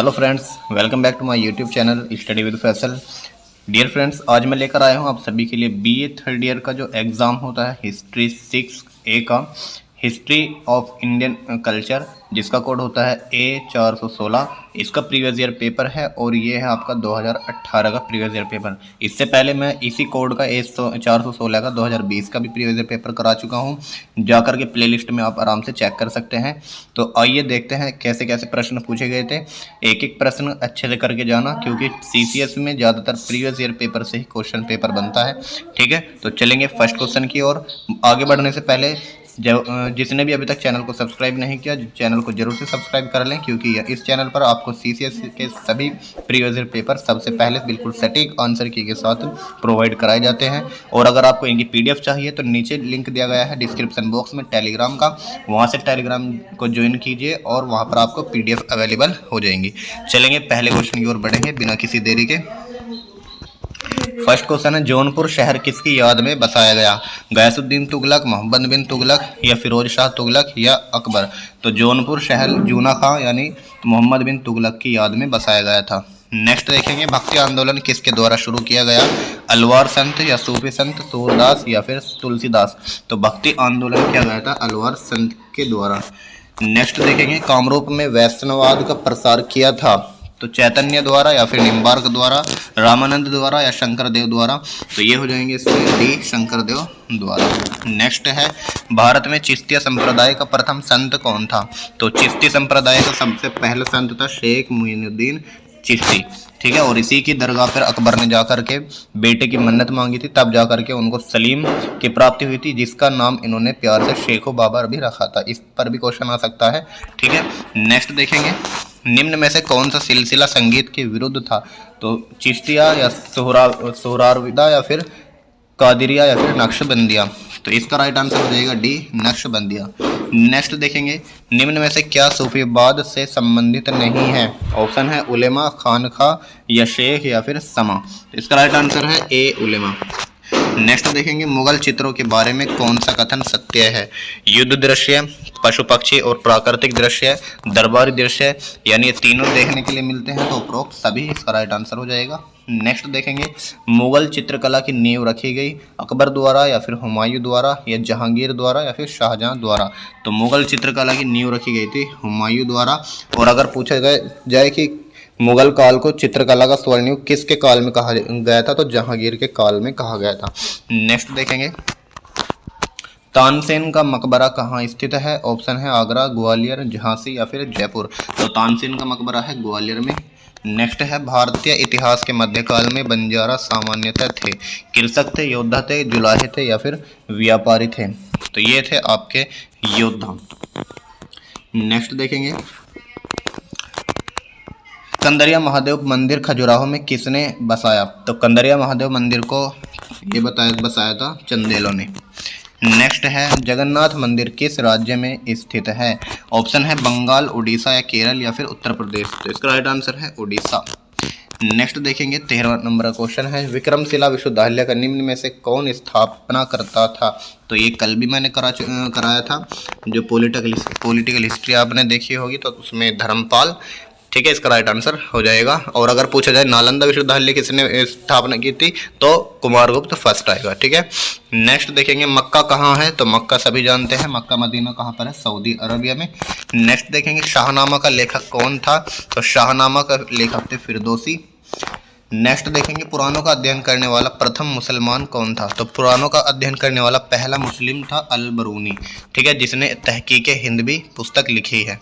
Hello friends, welcome back to my YouTube channel study with Faisal. Dear friends, आज मैं लेकर आया हूं आप सभी के लिए बीए थर्ड ईयर का जो एग्ज़ाम होता है हिस्ट्री 6A का, हिस्ट्री ऑफ इंडियन कल्चर, जिसका कोड होता है A416। इसका प्रीवियस ईयर पेपर है और ये है आपका 2018 का प्रीवियस ईयर पेपर। इससे पहले मैं इसी कोड का A416 का 2020 का भी प्रीवियस ईयर पेपर करा चुका हूँ। जाकर के प्लेलिस्ट में आप आराम से चेक कर सकते हैं। तो आइए देखते हैं कैसे कैसे प्रश्न पूछे गए थे। एक एक प्रश्न अच्छे से करके जाना, क्योंकि CCS में ज़्यादातर प्रीवियस ईयर पेपर से ही क्वेश्चन पेपर बनता है। ठीक है, तो चलेंगे फर्स्ट क्वेश्चन की ओर। आगे बढ़ने से पहले जिसने भी अभी तक चैनल को सब्सक्राइब नहीं किया, चैनल को जरूर से सब्सक्राइब कर लें, क्योंकि इस चैनल पर आपको CCS के सभी प्रीवियस ईयर पेपर सबसे पहले बिल्कुल सटीक आंसर की के साथ प्रोवाइड कराए जाते हैं। और अगर आपको इनकी PDF चाहिए तो नीचे लिंक दिया गया है डिस्क्रिप्शन बॉक्स में टेलीग्राम का, वहाँ से टेलीग्राम को ज्वाइन कीजिए और वहाँ पर आपको PDF अवेलेबल हो जाएंगी। चलेंगे पहले क्वेश्चन की ओर बढ़ेंगे बिना किसी देरी के। फर्स्ट क्वेश्चन है, जौनपुर शहर किसकी याद में बसाया गया? गयासुद्दीन तुगलक, मोहम्मद बिन तुगलक या फिरोज शाह तुगलक या अकबर? तो जौनपुर शहर जूना खां यानी मोहम्मद बिन तुगलक की याद में बसाया गया था। नेक्स्ट देखेंगे, भक्ति आंदोलन किसके द्वारा शुरू किया गया? अलवार संत या सूफी संत, सूरदास या फिर तुलसीदास? तो भक्ति आंदोलन किया गया था अलवार संत के द्वारा। नेक्स्ट देखेंगे, कामरूप में वैष्णववाद का प्रसार किया था? तो चैतन्य द्वारा या फिर निम्बार्क द्वारा, रामानंद द्वारा या शंकरदेव द्वारा? तो ये हो जाएंगे इसमें डी, शंकरदेव द्वारा। नेक्स्ट है, भारत में चिश्तिया संप्रदाय का प्रथम संत कौन था? तो चिश्ती संप्रदाय का सबसे पहला संत था शेख मुइनुद्दीन चिश्ती। ठीक है, और इसी की दरगाह पर अकबर ने जाकर के बेटे की मन्नत मांगी थी, तब जाकर के उनको सलीम की प्राप्ति हुई थी, जिसका नाम इन्होंने प्यार से शेखो बाबर भी रखा था। इस पर भी क्वेश्चन आ सकता है। ठीक है, नेक्स्ट देखेंगे, निम्न में से कौन सा सिलसिला संगीत के विरुद्ध था? तो चिश्तिया या सोहरावर्दिया या फिर कादिरिया या फिर नक्शबंदिया? तो इसका राइट आंसर हो जाएगा डी, नक्शबंदिया। नेक्स्ट देखेंगे, निम्न में से क्या सूफीवाद से संबंधित नहीं है? ऑप्शन है उलेमा, खानखा या शेख या फिर समा? तो इसका राइट आंसर है ए, उलेमा। नेक्स्ट देखेंगे, मुगल चित्रों के बारे में कौन सा कथन सत्य है? युद्ध दृश्य, पशु पक्षी और प्राकृतिक दृश्य, दरबारी दृश्य, यानी ये तीनों देखने के लिए मिलते हैं, तो उपरोक्त सभी इसका राइट आंसर हो जाएगा। नेक्स्ट देखेंगे, मुगल चित्रकला की नींव रखी गई अकबर द्वारा या फिर हुमायूं द्वारा या जहांगीर द्वारा या फिर शाहजहां द्वारा? तो मुगल चित्रकला की नींव रखी गई थी हुमायूं द्वारा। और अगर पूछा जाए कि मुगल काल को चित्रकला का स्वर्णयुग किसके काल में कहा गया था? तो जहांगीर के काल में कहा गया था। नेक्स्ट देखेंगे, तानसेन का मकबरा कहाँ स्थित है? ऑप्शन है आगरा, ग्वालियर, झांसी या फिर जयपुर? तो तानसेन का मकबरा है ग्वालियर में। नेक्स्ट है, भारतीय इतिहास के मध्यकाल में बंजारा सामान्यतः थे? कृषक थे, योद्धा थे, जुलाहे थे या फिर व्यापारी थे? तो ये थे आपके योद्धा। नेक्स्ट देखेंगे, कंदरिया महादेव मंदिर खजुराहो में किसने बसाया? तो कंदरिया महादेव मंदिर को ये बसाया था चंदेलों ने। नेक्स्ट है, जगन्नाथ मंदिर किस राज्य में स्थित है? ऑप्शन है बंगाल, उड़ीसा या केरल या फिर उत्तर प्रदेश? तो इसका राइट आंसर है उड़ीसा। नेक्स्ट देखेंगे, 13वां नंबर का क्वेश्चन है, विक्रमशिला विश्वविद्यालय का निम्न में से कौन स्थापना करता था? तो ये कल भी मैंने कराया था, जो पॉलिटिकल हिस्ट्री आपने देखी होगी, तो उसमें धर्मपाल। ठीक है, इसका राइट आंसर हो जाएगा। और अगर पूछा जाए नालंदा विश्वविद्यालय किसने स्थापना की थी, तो कुमारगुप्त फर्स्ट आएगा। ठीक है, नेक्स्ट देखेंगे, मक्का कहाँ है? तो मक्का सभी जानते हैं, मक्का मदीना कहाँ पर है? सऊदी अरबिया में। नेक्स्ट देखेंगे, शाहनामा का लेखक कौन था? तो शाहनामा का लेखक थे फिरदौसी। नेक्स्ट देखेंगे, पुराणों का अध्ययन करने वाला प्रथम मुसलमान कौन था? तो पुराणों का अध्ययन करने वाला पहला मुस्लिम था अल-बरूनी। ठीक है, जिसने तहकीके हिंद भी पुस्तक लिखी है।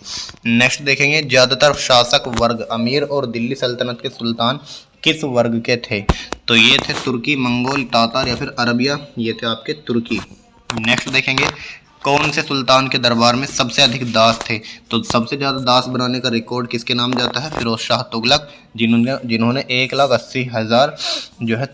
नेक्स्ट देखेंगे, ज़्यादातर शासक वर्ग अमीर और दिल्ली सल्तनत के सुल्तान किस वर्ग के थे? तो ये थे तुर्की, मंगोल, तातार या फिर अरबिया? ये थे आपके तुर्की। नेक्स्ट देखेंगे, कौन से सुल्तान के दरबार में सबसे अधिक दास थे? तो सबसे ज़्यादा दास बनाने का रिकॉर्ड किसके नाम जाता है? फिरोज शाह तुगलक, जिन्होंने 1,80,000 जो है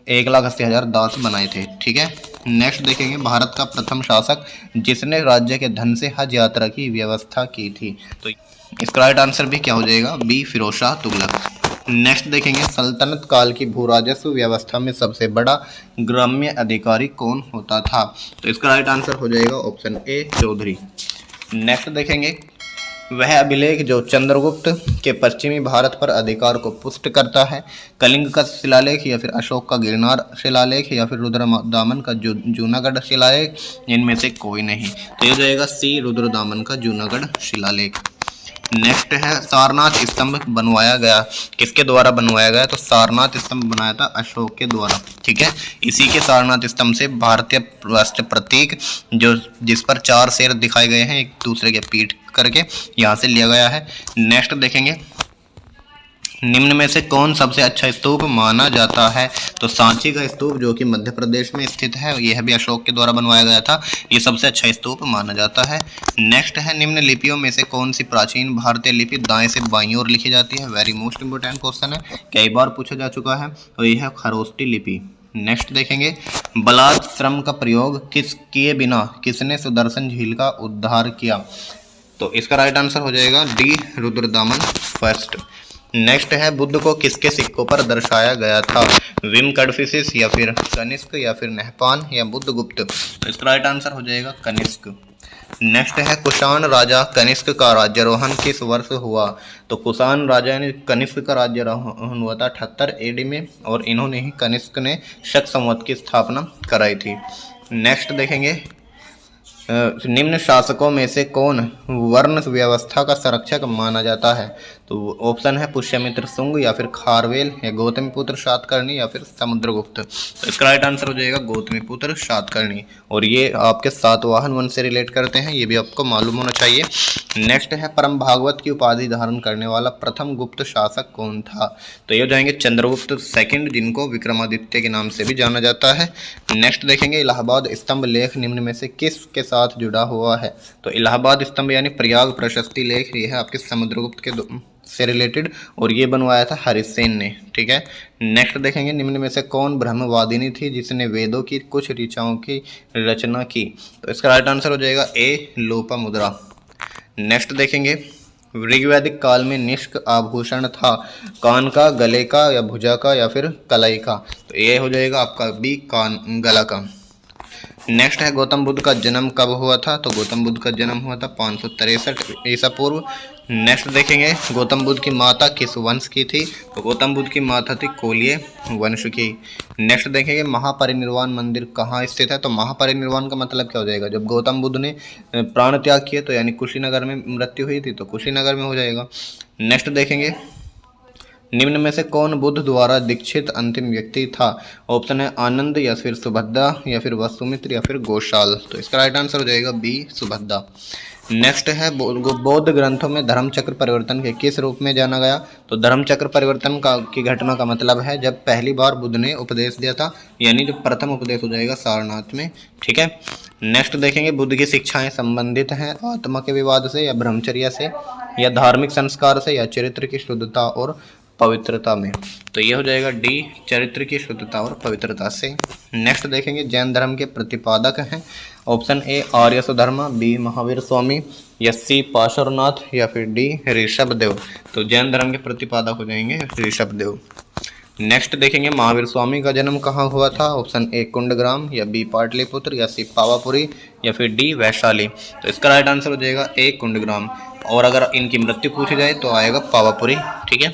1,80,000 दास बनाए थे। ठीक है, नेक्स्ट देखेंगे, भारत का प्रथम शासक जिसने राज्य के धन से हज यात्रा की व्यवस्था की थी? तो इसका राइट आंसर भी क्या हो जाएगा? बी, फिरोज शाह तुगलक। नेक्स्ट देखेंगे, सल्तनत काल की भू राजस्व व्यवस्था में सबसे बड़ा ग्राम्य अधिकारी कौन होता था? तो इसका राइट आंसर हो जाएगा ऑप्शन ए, चौधरी। नेक्स्ट देखेंगे, वह अभिलेख जो चंद्रगुप्त के पश्चिमी भारत पर अधिकार को पुष्ट करता है। कलिंग का शिलालेख या फिर अशोक का गिरनार शिलालेख या फिर रुद्रदामन का जूनागढ़ शिलालेख, इनमें से कोई नहीं। तो ये जाएगा सी, रुद्रदामन का जूनागढ़ शिलालेख। नेक्स्ट है सारनाथ स्तंभ बनवाया गया, किसके द्वारा बनवाया गया? तो सारनाथ स्तंभ बनाया था अशोक के द्वारा। ठीक है, इसी के सारनाथ स्तंभ से भारतीय राष्ट्र प्रतीक जो जिस पर 4 शेर दिखाए गए हैं एक दूसरे के पीठ करके, यहाँ से लिया गया है। नेक्स्ट देखेंगे, निम्न में से कौन सबसे अच्छा स्तूप माना जाता है? तो सांची का स्तूप जो कि मध्य प्रदेश में स्थित है, यह भी अशोक के द्वारा बनवाया गया था, ये सबसे अच्छा स्तूप माना जाता है। नेक्स्ट है, निम्न लिपियों में से कौन सी प्राचीन भारतीय लिपि दाएं से बाईं ओर लिखी जाती है? वेरी मोस्ट इंपोर्टेंट क्वेश्चन है, कई बार पूछा जा चुका है। तो यह है खरोष्टी लिपि। नेक्स्ट देखेंगे, बलात् श्रम का प्रयोग किए बिना किसने सुदर्शन झील का उद्धार किया? तो इसका राइट आंसर हो जाएगा डी, रुद्रदामन फर्स्ट। नेक्स्ट है, बुद्ध को किसके सिक्कों पर दर्शाया गया था? विम कड़फिसिस या फिर कनिष्क या फिर नहपान या बुद्धगुप्त? तो इसका राइट आंसर हो जाएगा कनिष्क। नेक्स्ट है, कुषाण राजा कनिष्क का राज्यारोहण किस वर्ष हुआ? तो कुषाण राजा ने कनिष्क का राज्यारोहण हुआ था 78 AD में, और इन्होंने ही कनिष्क ने शक संवत की स्थापना कराई थी। नेक्स्ट देखेंगे, निम्न शासकों में से कौन वर्ण व्यवस्था का संरक्षक माना जाता है? तो ऑप्शन है पुष्यमित्र शुंग या फिर खारवेल या गौतमीपुत्र सातकर्णी या फिर समुद्रगुप्त। तो इसका राइट आंसर हो जाएगा गौतमीपुत्र सातकर्णी, और ये आपके सातवाहन वंश से रिलेट करते हैं, ये भी आपको मालूम होना चाहिए। नेक्स्ट है, परम भागवत की उपाधि धारण करने वाला प्रथम गुप्त शासक कौन था? तो ये हो जाएंगे चंद्रगुप्त सेकंड, जिनको विक्रमादित्य के नाम से भी जाना जाता है। नेक्स्ट देखेंगे, इलाहाबाद स्तंभ लेख निम्न में से किस के साथ जुड़ा हुआ है? तो इलाहाबाद स्तंभ यानी प्रयाग प्रशस्ति लेख, ये है आपके समुद्रगुप्त के से रिलेटेड, और ये बनवाया था हरिसेन ने। ठीक है, नेक्स्ट देखेंगे, निम्न में से कौन ब्रह्मवादिनी थी जिसने वेदों की कुछ ऋचाओं की रचना की? तो इसका राइट आंसर हो जाएगा ए, लोपामुद्रा। नेक्स्ट देखेंगे, ऋग्वैदिक काल में निष्क आभूषण था कान का, गले का या भुजा का या फिर कलाई का? तो ये हो जाएगा आपका बी, कान, गला का। नेक्स्ट है, गौतम बुद्ध का जन्म कब हुआ था? तो गौतम बुद्ध का जन्म हुआ था 563 ईसा पूर्व। नेक्स्ट देखेंगे, गौतम बुद्ध की माता किस वंश की थी? तो गौतम बुद्ध की माता थी कोलिय वंश की। नेक्स्ट देखेंगे, महापरिनिर्वाण मंदिर कहाँ स्थित है? तो महापरिनिर्वाण का मतलब क्या हो जाएगा? जब गौतम बुद्ध ने प्राण त्याग किए तो यानी कुशीनगर में मृत्यु हुई थी, तो कुशीनगर में हो जाएगा। नेक्स्ट देखेंगे, निम्न में से कौन बुद्ध द्वारा दीक्षित अंतिम व्यक्ति था? ऑप्शन है आनंद या फिर सुभद्रा या फिर वसुमित्र या फिर गोशाल। तो इसका राइट आंसर हो जाएगा बी, सुभद्रा। नेक्स्ट है, बौद्ध ग्रंथों में धर्मचक्र परिवर्तन के किस रूप में जाना गया? तो धर्मचक्र परिवर्तन की घटना का मतलब है जब पहली बार बुद्ध ने उपदेश दिया था, यानी जो प्रथम उपदेश हो जाएगा सारनाथ में। ठीक है, नेक्स्ट देखेंगे, बुद्ध की शिक्षाएं संबंधित हैं आत्मा के विवाद से या ब्रह्मचर्य से या धार्मिक संस्कार से या चरित्र की शुद्धता और पवित्रता में? तो ये हो जाएगा डी, चरित्र की शुद्धता और पवित्रता से। नेक्स्ट देखेंगे, जैन धर्म के प्रतिपादक हैं। Option A Arya Sudharma, B Mahavir Swami या सी पार्श्वनाथ या फिर डी ऋषभदेव। तो जैन धर्म के प्रतिपादक हो जाएंगे ऋषभदेव। नेक्स्ट देखेंगे, महावीर स्वामी का जन्म कहाँ हुआ था? ऑप्शन ए कुंडग्राम या बी पाटलिपुत्र या सी पावापुरी या फिर डी वैशाली। तो इसका राइट आंसर हो जाएगा ए, कुंडग्राम, और अगर इनकी मृत्यु पूछी जाए तो आएगा पावापुरी। ठीक है,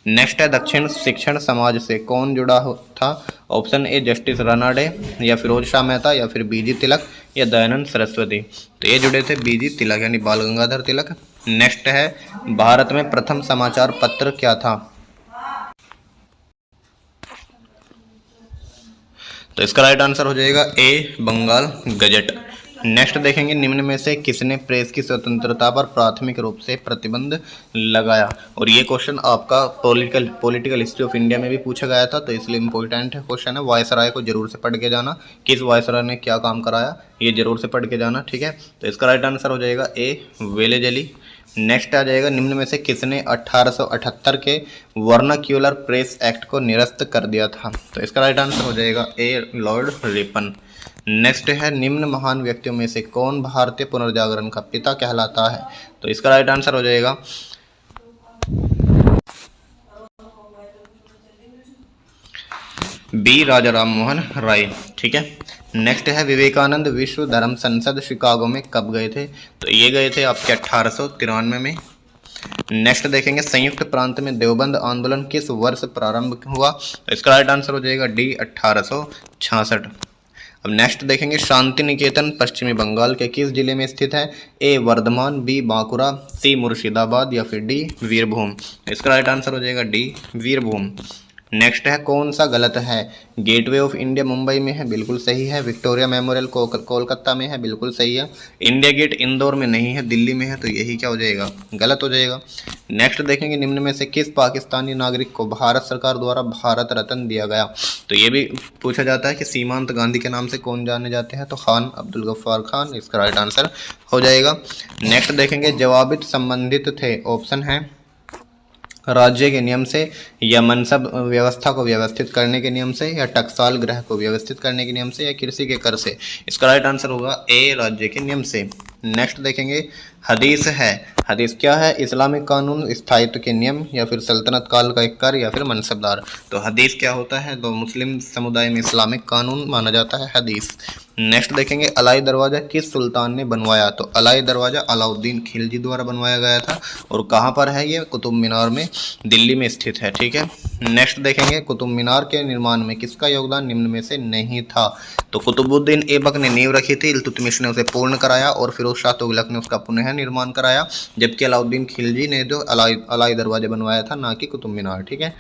नेक्स्ट है, दक्षिण शिक्षण समाज से कौन जुड़ा था? ऑप्शन ए जस्टिस रानाडे या फिरोज शाह मेहता या फिर बीजी तिलक या दयानंद सरस्वती। तो ये जुड़े थे बीजी तिलक यानी बाल गंगाधर तिलक। नेक्स्ट है, भारत में प्रथम समाचार पत्र क्या था? तो इसका राइट आंसर हो जाएगा ए, बंगाल गजट। नेक्स्ट देखेंगे, निम्न में से किसने प्रेस की स्वतंत्रता पर प्राथमिक रूप से प्रतिबंध लगाया? और ये क्वेश्चन आपका पॉलिटिकल हिस्ट्री ऑफ इंडिया में भी पूछा गया था, तो इसलिए इंपॉर्टेंट क्वेश्चन है। वायसराय को जरूर से पढ़ के जाना, किस वायसराय ने क्या काम कराया, ये जरूर से पढ़ के जाना। ठीक है, तो इसका राइट आंसर हो जाएगा ए, वेलेजली। नेक्स्ट आ जाएगा, निम्न में से किसने 1878 के वर्नाक्यूलर प्रेस एक्ट को निरस्त कर दिया था? तो इसका राइट आंसर हो जाएगा ए, लॉर्ड रिपन। नेक्स्ट है, निम्न महान व्यक्तियों में से कौन भारतीय पुनर्जागरण का पिता कहलाता है? तो इसका राइट आंसर हो जाएगा बी, राजा राम मोहन राय। ठीक है, नेक्स्ट है विवेकानंद विश्व धर्म संसद शिकागो में कब गए थे, तो ये गए थे आपके 1893 में। नेक्स्ट देखेंगे संयुक्त प्रांत में देवबंद आंदोलन किस वर्ष प्रारंभ हुआ, तो इसका राइट आंसर हो जाएगा डी 1866। अब नेक्स्ट देखेंगे शांति निकेतन पश्चिमी बंगाल के किस जिले में स्थित है, ए वर्धमान, बी बांकुरा, सी मुर्शिदाबाद या फिर डी वीरभूम। इसका राइट आंसर हो जाएगा डी वीरभूम। नेक्स्ट है कौन सा गलत है, गेटवे ऑफ इंडिया मुंबई में है, बिल्कुल सही है। विक्टोरिया मेमोरियल कोलकाता में है, बिल्कुल सही है। इंडिया गेट इंदौर में नहीं है, दिल्ली में है, तो यही क्या हो जाएगा, गलत हो जाएगा। नेक्स्ट देखेंगे निम्न में से किस पाकिस्तानी नागरिक को भारत सरकार द्वारा भारत रत्न दिया गया, तो ये भी पूछा जाता है कि सीमांत गांधी के नाम से कौन जाने जाते हैं, तो खान अब्दुल गफ्फार खान इसका राइट आंसर हो जाएगा। नेक्स्ट देखेंगे जवाबित संबंधित थे, ऑप्शन है राज्य के नियम से, या मनसब व्यवस्था को व्यवस्थित करने के नियम से, या टकसाल गृह को व्यवस्थित करने के नियम से, या कृषि के कर से। इसका राइट आंसर होगा ए राज्य के नियम से। नेक्स्ट देखेंगे हदीस है, हदीस क्या है, इस्लामिक कानून, स्थायित्व के नियम, या फिर सल्तनत काल का एक कर, या फिर मनसबदार। तो हदीस क्या होता है, तो मुस्लिम समुदाय में इस्लामिक कानून माना जाता है हदीस। नेक्स्ट देखेंगे अलाई दरवाज़ा किस सुल्तान ने बनवाया, तो अलाई दरवाज़ा अलाउद्दीन खिलजी द्वारा बनवाया गया था। और कहाँ पर है ये, कुतुब मीनार में, दिल्ली में स्थित है, ठीक है। नेक्स्ट देखेंगे कुतुब मीनार के निर्माण में किसका योगदान निम्न में से नहीं था, तो कुतुबुद्दीन ऐबक ने नींव रखी थी, इल्तुतमिश ने उसे पूर्ण कराया और फिरोज शाह तुगलक ने उसका पुनः निर्माण कराया, जबकि अलाउद्दीन खिलजी ने जो अलाई दरवाजा बनवाया था, ना कि कुतुब मीनार, ठीक है।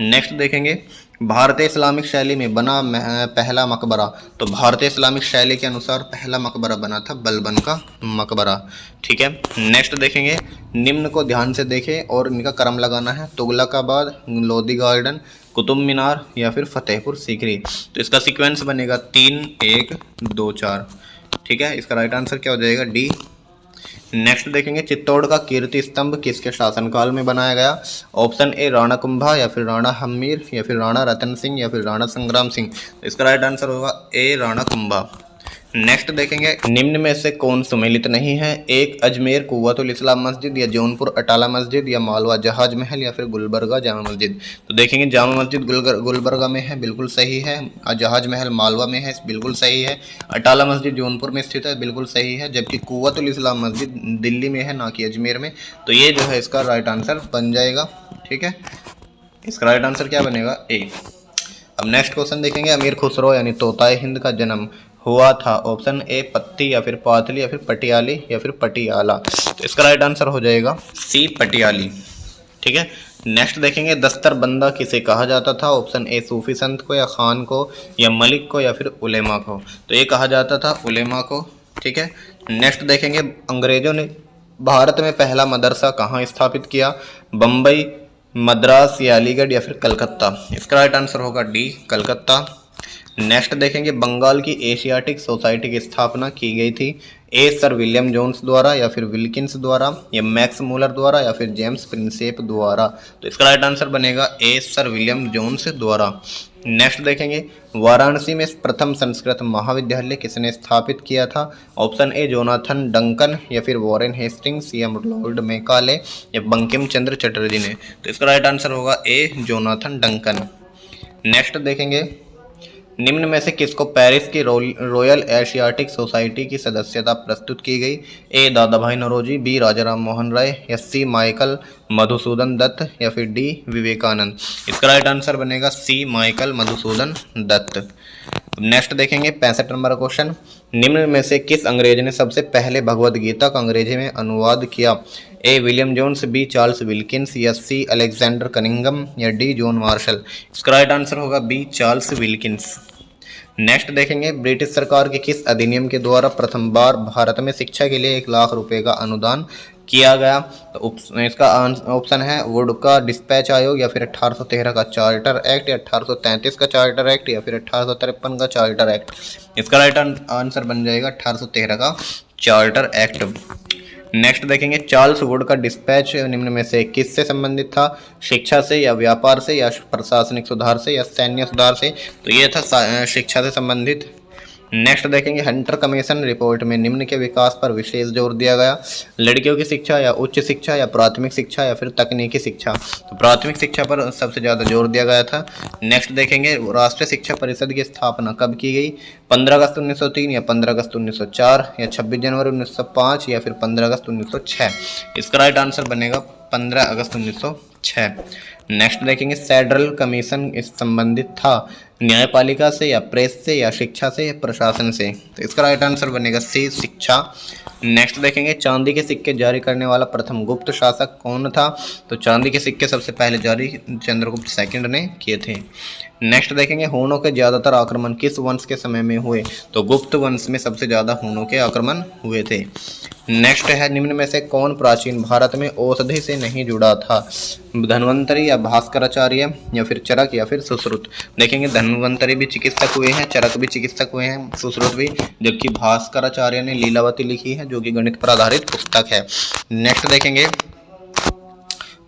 नेक्स्ट देखेंगे भारतीय इस्लामिक शैली में बना पहला मकबरा, तो भारतीय इस्लामिक शैली के अनुसार पहला मकबरा बना था बलबन का मकबरा, ठीक है। नेक्स्ट देखेंगे निम्न को ध्यान से देखें और इनका क्रम लगाना है, तुगलकाबाद, लोधी गार्डन, कुतुब मीनार या फिर फतेहपुर सीकरी। तो इसका सीक्वेंस बनेगा 3 1 2 4, ठीक है। इसका राइट आंसर क्या हो जाएगा, डी। नेक्स्ट देखेंगे चित्तौड़ का कीर्ति स्तंभ किसके शासनकाल में बनाया गया, ऑप्शन ए राणा कुंभा, या फिर राणा हम्मीर, या फिर राणा रतन सिंह, या फिर राणा संग्राम सिंह। इसका राइट आंसर होगा ए राणा कुंभा। नेक्स्ट देखेंगे निम्न में से कौन सुमेलित नहीं है, एक अजमेर कुव्वतुल इस्लाम मस्जिद, या जौनपुर अटाला मस्जिद, या मालवा जहाज महल, या फिर गुलबर्गा जामा मस्जिद। तो देखेंगे जामा मस्जिद गुलबर्गा में है, बिल्कुल सही है। जहाज महल मालवा में है, बिल्कुल सही है। अटाला मस्जिद जौनपुर में स्थित है, बिल्कुल सही है। जबकि कुव्वतुल इस्लाम मस्जिद दिल्ली में है, ना कि अजमेर में। तो ये जो है इसका राइट आंसर बन जाएगा, ठीक है। इसका राइट आंसर क्या बनेगा, ए। अब नेक्स्ट क्वेश्चन देखेंगे अमीर खुसरो यानी तोताए हिंद का जन्म हुआ था, ऑप्शन ए पत्ती, या फिर पातली, या फिर पटियाली, या फिर पटियाला। तो इसका राइट आंसर हो जाएगा सी पटियाली, ठीक है। नेक्स्ट देखेंगे दस्तर बंदा किसे कहा जाता था, ऑप्शन ए सूफी संत को, या खान को, या मलिक को, या फिर उलेमा को। तो ये कहा जाता था उलेमा को, ठीक है। नेक्स्ट देखेंगे अंग्रेजों ने भारत में पहला मदरसा कहाँ स्थापित किया, बम्बई, मद्रास, या अलीगढ़, या फिर कलकत्ता। इसका राइट आंसर होगा डी कलकत्ता। नेक्स्ट देखेंगे बंगाल की एशियाटिक सोसाइटी की स्थापना की गई थी, ए सर विलियम जोन्स द्वारा, या फिर विल्किंस द्वारा, या मैक्स मूलर द्वारा, या फिर जेम्स प्रिंसेप द्वारा। तो इसका राइट आंसर बनेगा ए सर विलियम जोन्स द्वारा। नेक्स्ट देखेंगे वाराणसी में प्रथम संस्कृत महाविद्यालय किसने स्थापित किया था, ऑप्शन ए जोनाथन डंकन, या फिर वॉरेन हेस्टिंग्स, या लॉर्ड मेकाले, या बंकिम चंद्र चटर्जी ने। तो इसका राइट आंसर होगा ए जोनाथन डंकन। नेक्स्ट देखेंगे निम्न में से किसको पेरिस की रॉयल एशियाटिक सोसाइटी की सदस्यता प्रस्तुत की गई, ए दादा भाई नौरोजी, बी राजा राम मोहन राय, या सी माइकल मधुसूदन दत्त, या फिर डी विवेकानंद। इसका राइट आंसर बनेगा सी माइकल मधुसूदन दत्त। नेक्स्ट देखेंगे 65 नंबर क्वेश्चन, निम्न में से किस अंग्रेज ने सबसे पहले भगवद गीता का अंग्रेजी में अनुवाद किया, A William Jones, B Charles Wilkins, या सी अलेक्जेंडर कनिंगम, या डी जॉन मार्शल। इसका राइट आंसर होगा बी चार्ल्स विल्किंस। नेक्स्ट देखेंगे ब्रिटिश सरकार के किस अधिनियम के द्वारा प्रथम बार भारत में शिक्षा के लिए 1 लाख रुपए का अनुदान किया गया, तो इसका ऑप्शन है वुड का डिस्पैच आयोग, या फिर 1813 का चार्टर एक्ट, या 1833 का चार्टर एक्ट, या फिर 1853 का चार्टर एक्ट। इसका राइट आंसर बन जाएगा 1813 का चार्टर एक्ट। नेक्स्ट देखेंगे चार्ल्स वुड का डिस्पैच निम्न में से किससे संबंधित था, शिक्षा से, या व्यापार से, या प्रशासनिक सुधार से, या सैन्य सुधार से। तो ये था शिक्षा से संबंधित। नेक्स्ट देखेंगे हंटर कमीशन रिपोर्ट में निम्न के विकास पर विशेष जोर दिया गया। लड़कियों की शिक्षा या उच्च शिक्षा या प्राथमिक शिक्षा या फिर तकनीकी शिक्षा, तो प्राथमिक शिक्षा पर सबसे ज़्यादा जोर दिया गया था। नेक्स्ट देखेंगे राष्ट्रीय शिक्षा परिषद की स्थापना कब की गई, 15 अगस्त 1903 या 15 अगस्त 1904 या 26 जनवरी 1905 या फिर 15 अगस्त 1906। इसका राइट आंसर बनेगा 15 अगस्त 1906। नेक्स्ट देखेंगे फेडरल कमीशन इस संबंधित था न्यायपालिका से या प्रेस से या शिक्षा से या प्रशासन से, तो इसका राइट आंसर बनेगा सी शिक्षा। नेक्स्ट देखेंगे चांदी के सिक्के जारी करने वाला प्रथम गुप्त शासक कौन था, तो चांदी के सिक्के सबसे पहले जारी चंद्रगुप्त सेकंड ने किए थे। नेक्स्ट देखेंगे हूणों के ज़्यादातर आक्रमण किस वंश के समय में हुए, तो गुप्त वंश में सबसे ज़्यादा हूणों के आक्रमण हुए थे। नेक्स्ट है निम्न में से कौन प्राचीन भारत में औषधि से नहीं जुड़ा था, धन्वंतरी या भास्कराचार्य या फिर चरक या फिर सुश्रुत। देखेंगे धन्वंतरी भी चिकित्सक हुए हैं, चरक भी चिकित्सक हुए हैं, सुश्रुत भी, जबकि भास्कराचार्य ने लीलावती लिखी है जो कि गणित पर आधारित पुस्तक है। नेक्स्ट देखेंगे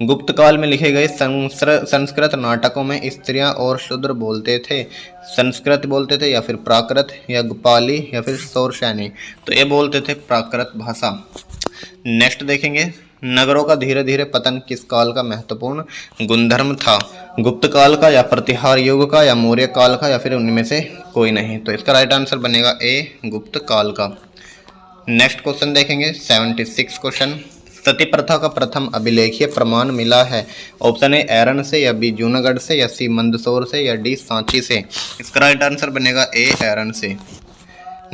गुप्त काल में लिखे गए संस्कृत नाटकों में स्त्रियां और शूद्र बोलते थे, संस्कृत बोलते थे या फिर प्राकृत या गोपाली या फिर सौरसैनी, तो ये बोलते थे प्राकृत भाषा। नेक्स्ट देखेंगे नगरों का धीरे धीरे पतन किस काल का महत्वपूर्ण गुणधर्म था, गुप्त काल का या प्रतिहार युग का या मौर्य काल का या फिर उनमें से कोई नहीं, तो इसका राइट आंसर बनेगा ए गुप्त काल का। नेक्स्ट क्वेश्चन देखेंगे 76 क्वेश्चन, सती प्रथा का प्रथम अभिलेखीय प्रमाण मिला है, ऑप्शन ए एरन से या बी जूनागढ़ से या सी मंदसौर से या डी सांची से। इसका राइट आंसर बनेगा ए एरन से।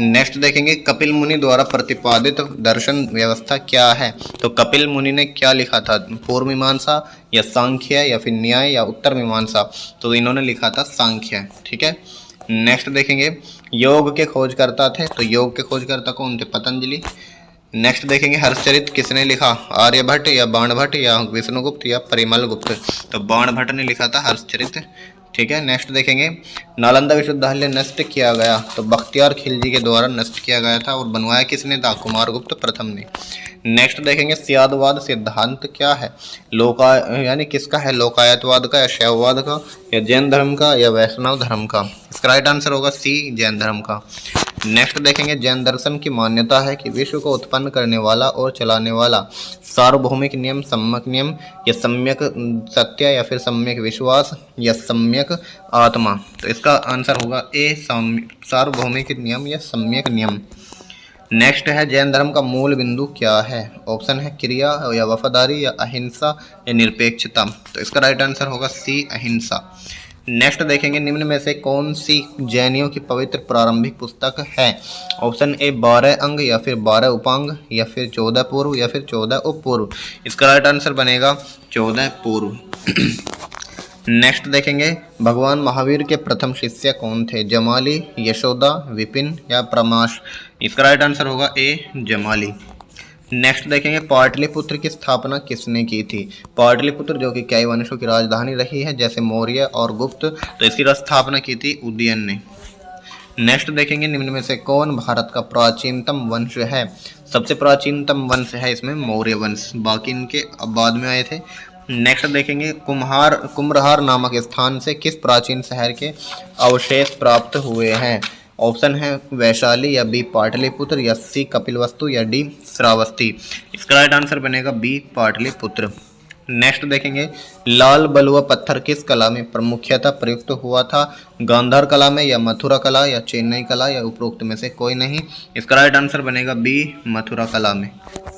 नेक्स्ट देखेंगे कपिल मुनि द्वारा प्रतिपादित दर्शन व्यवस्था क्या है, तो कपिल मुनि ने क्या लिखा था, पूर्व मीमांसा या सांख्य या फिर न्याय या उत्तर मीमांसा, तो इन्होंने लिखा था सांख्य। ठीक है। नेक्स्ट देखेंगे योग के खोजकर्ता थे, तो योग के खोजकर्ता कौन थे, पतंजलि। नेक्स्ट देखेंगे हर्षचरित किसने लिखा, आर्यभट्ट या बाणभट्ट या विष्णुगुप्त या परिमल गुप्त, तो बाणभट्ट ने लिखा था हर्षचरित। ठीक है। नेक्स्ट देखेंगे नालंदा विश्वविद्यालय नष्ट किया गया, तो बख्तियार खिलजी के द्वारा नष्ट किया गया था और बनवाया किसने था, कुमारगुप्त प्रथम ने। नेक्स्ट देखेंगे स्यादवाद सिद्धांत क्या है, यानी किसका है, लोकायतवाद का या शैववाद का या जैन धर्म का या वैष्णव धर्म का। इसका राइट आंसर होगा सी जैन धर्म का। नेक्स्ट देखेंगे जैन दर्शन की मान्यता है कि विश्व को उत्पन्न करने वाला और चलाने वाला सार्वभौमिक नियम सम्यक नियम या सम्यक सत्य या फिर सम्यक विश्वास या सम्यक आत्मा, तो इसका आंसर होगा ए सार्वभौमिक नियम या सम्यक नियम। नेक्स्ट है जैन धर्म का मूल बिंदु क्या है, ऑप्शन है क्रिया या वफादारी या अहिंसा या निरपेक्षता, तो इसका राइट आंसर होगा सी अहिंसा। नेक्स्ट देखेंगे निम्न में से कौन सी जैनियों की पवित्र प्रारंभिक पुस्तक है, ऑप्शन ए 12 अंग या फिर 12 उपांग या फिर 14 पूर्व या फिर 14 उपपूर्व। इसका राइट आंसर बनेगा 14 पूर्व। नेक्स्ट देखेंगे भगवान महावीर के प्रथम शिष्य कौन थे, जमाली, यशोदा, विपिन या प्रमाश। इसका राइट आंसर होगा ए जमाली। नेक्स्ट देखेंगे पाटलिपुत्र की स्थापना किसने की थी, पाटलिपुत्र जो कि कई वंशों की राजधानी रही है जैसे मौर्य और गुप्त, तो इसकी स्थापना की थी उदयन ने। नेक्स्ट देखेंगे निम्न में से कौन भारत का प्राचीनतम वंश है, सबसे प्राचीनतम वंश है इसमें मौर्य वंश, बाकी इनके बाद में आए थे। नेक्स्ट देखेंगे कुम्हरार नामक स्थान से किस प्राचीन शहर के अवशेष प्राप्त हुए हैं, ऑप्शन है वैशाली या बी पाटलिपुत्र या सी कपिलवस्तु या डी श्रावस्ती। इसका राइट आंसर बनेगा बी पाटलिपुत्र। नेक्स्ट देखेंगे लाल बलुआ पत्थर किस कला में मुख्यतः प्रयुक्त हुआ था, गांधार कला में या मथुरा कला या चेन्नई कला या उपरोक्त में से कोई नहीं। इसका राइट आंसर बनेगा बी मथुरा कला में।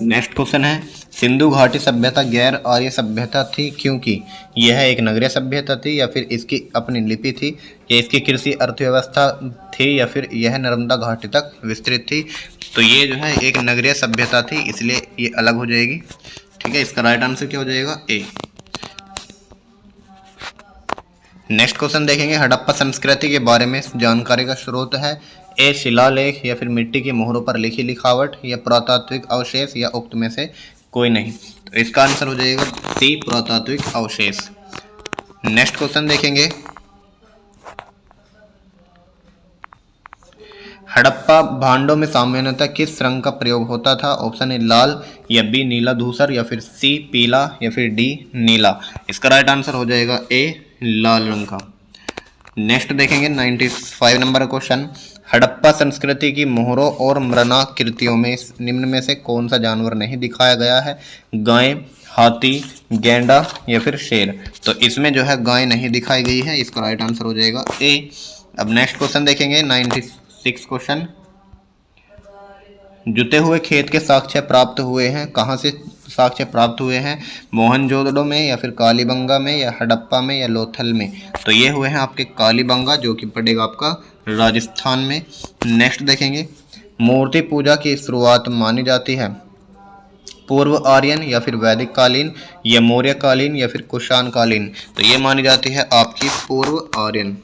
नेक्स्ट क्वेश्चन है सिंधु घाटी सभ्यता गैर आर्य सभ्यता थी क्योंकि यह एक नगरीय सभ्यता थी या फिर इसकी अपनी लिपि थी या इसकी कृषि अर्थव्यवस्था थी या फिर यह नर्मदा घाटी तक विस्तृत थी, तो ये जो है एक नगरीय सभ्यता थी इसलिए ये अलग हो जाएगी। ठीक है। इसका राइट आंसर क्या हो जाएगा ए। नेक्स्ट क्वेश्चन देखेंगे हड़प्पा संस्कृति के बारे में जानकारी का स्रोत है, ए शिलालेख या फिर मिट्टी की मोहरों पर लिखी लिखावट या पुरातात्विक अवशेष या उक्त में से कोई नहीं, तो इसका आंसर हो जाएगा सी पुरातात्विक अवशेष। नेक्स्ट क्वेश्चन देखेंगे हड़प्पा भांडों में सामान्यतः किस रंग का प्रयोग होता था, ऑप्शन ए लाल या बी नीला धूसर या फिर सी पीला या फिर डी नीला। इसका राइट आंसर हो जाएगा ए लाल रंग का। नेक्स्ट देखेंगे 95 नंबर क्वेश्चन हड़प्पा संस्कृति की मोहरों और मृणाकृतियों में निम्न में से कौन सा जानवर नहीं दिखाया गया है? गाय, हाथी, गैंडा या फिर शेर। तो इसमें जो है गाय नहीं दिखाई गई है, इसका राइट आंसर हो जाएगा ए। अब नेक्स्ट क्वेश्चन देखेंगे 96 क्वेश्चन। जुते हुए खेत के साक्ष्य प्राप्त हुए हैं, कहाँ से साक्ष्य प्राप्त हुए हैं? मोहनजोदड़ो में या फिर कालीबंगा में या हड़प्पा में या लोथल में। तो ये हुए हैं आपके कालीबंगा, जो कि पड़ेगा आपका राजस्थान में। नेक्स्ट देखेंगे, मूर्ति पूजा की शुरुआत मानी जाती है पूर्व आर्यन या फिर वैदिक कालीन या मौर्य कालीन या फिर कुषाण कालीन। तो ये मानी जाती है आपकी पूर्व आर्यन।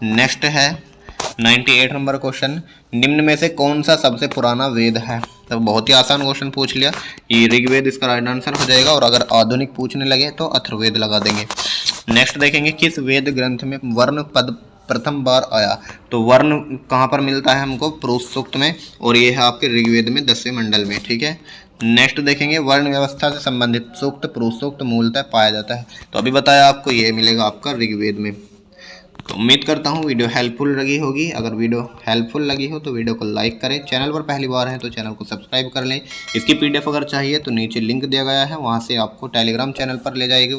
नेक्स्ट है 98 नंबर क्वेश्चन, निम्न में से कौन सा सबसे पुराना वेद है? तो बहुत ही आसान क्वेश्चन पूछ लिया, ये ऋग्वेद इसका राइट आंसर हो जाएगा, और अगर आधुनिक पूछने लगे तो अथर्ववेद लगा देंगे। नेक्स्ट देखेंगे, किस वेद ग्रंथ में वर्ण पद प्रथम बार आया? तो वर्ण कहाँ पर मिलता है हमको? पुरुष सूक्त में, और ये है आपके ऋग्वेद में 10वें मंडल में, ठीक है। नेक्स्ट देखेंगे, वर्ण व्यवस्था से संबंधित सूक्त पुरुष सूक्त मूलतः पाया जाता है। तो अभी बताया आपको, ये मिलेगा आपका ऋग्वेद में। तो उम्मीद करता हूँ वीडियो हेल्पफुल लगी होगी। अगर वीडियो हेल्पफुल लगी हो तो वीडियो को लाइक करें, चैनल पर पहली बार है तो चैनल को सब्सक्राइब कर लें। इसकी पीडीएफ अगर चाहिए तो नीचे लिंक दिया गया है, वहाँ से आपको टेलीग्राम चैनल पर ले जाएगी।